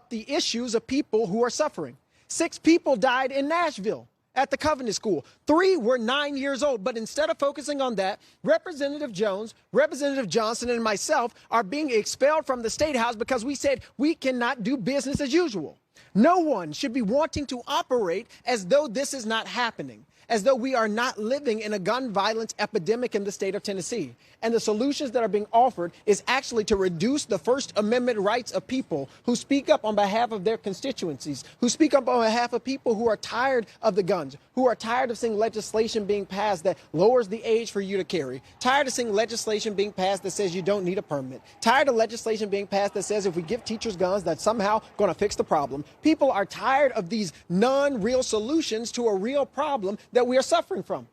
up the issues of people who are suffering. 6 people died in Nashville at the Covenant School. 3 were 9 years old. But instead of focusing on that, Representative Jones, Representative Johnson, and myself are being expelled from the State House because we said we cannot do business as usual. No one should be wanting to operate as though this is not happening, as though we are not living in a gun violence epidemic in the state of Tennessee. And the solutions that are being offered is actually to reduce the First Amendment rights of people who speak up on behalf of their constituencies, who speak up on behalf of people who are tired of the guns, who are tired of seeing legislation being passed that lowers the age for you to carry, tired of seeing legislation being passed that says you don't need a permit, tired of legislation being passed that says if we give teachers guns, that's somehow going to fix the problem. People are tired of these non-real solutions to a real problem that we are suffering from.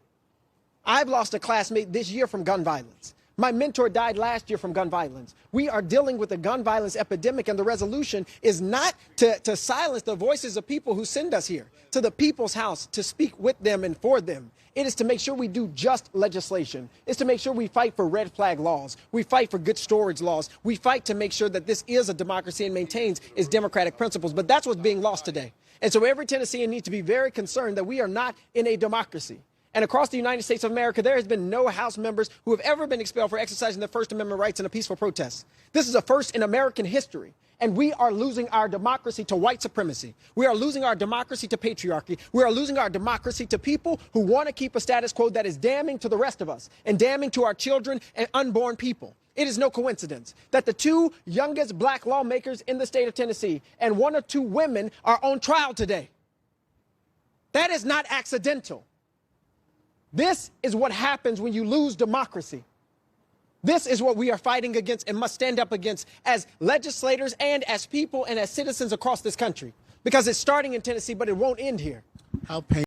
I've lost a classmate this year from gun violence. My mentor died last year from gun violence. We are dealing with a gun violence epidemic, and the resolution is not to silence the voices of people who send us here to the people's house to speak with them and for them. It is to make sure we do just legislation. It's to make sure we fight for red flag laws. We fight for good storage laws. We fight to make sure that this is a democracy and maintains its democratic principles. But that's what's being lost today. And so every Tennessean needs to be very concerned that we are not in a democracy. And across the United States of America, there has been no House members who have ever been expelled for exercising their First Amendment rights in a peaceful protest. This is a first in American history. And we are losing our democracy to white supremacy. We are losing our democracy to patriarchy. We are losing our democracy to people who want to keep a status quo that is damning to the rest of us and damning to our children and unborn people. It is no coincidence that the 2 youngest black lawmakers in the state of Tennessee and 1 or 2 women are on trial today. That is not accidental. This is what happens when you lose democracy. This is what we are fighting against and must stand up against as legislators and as people and as citizens across this country, because it's starting in Tennessee, but it won't end here. How painful.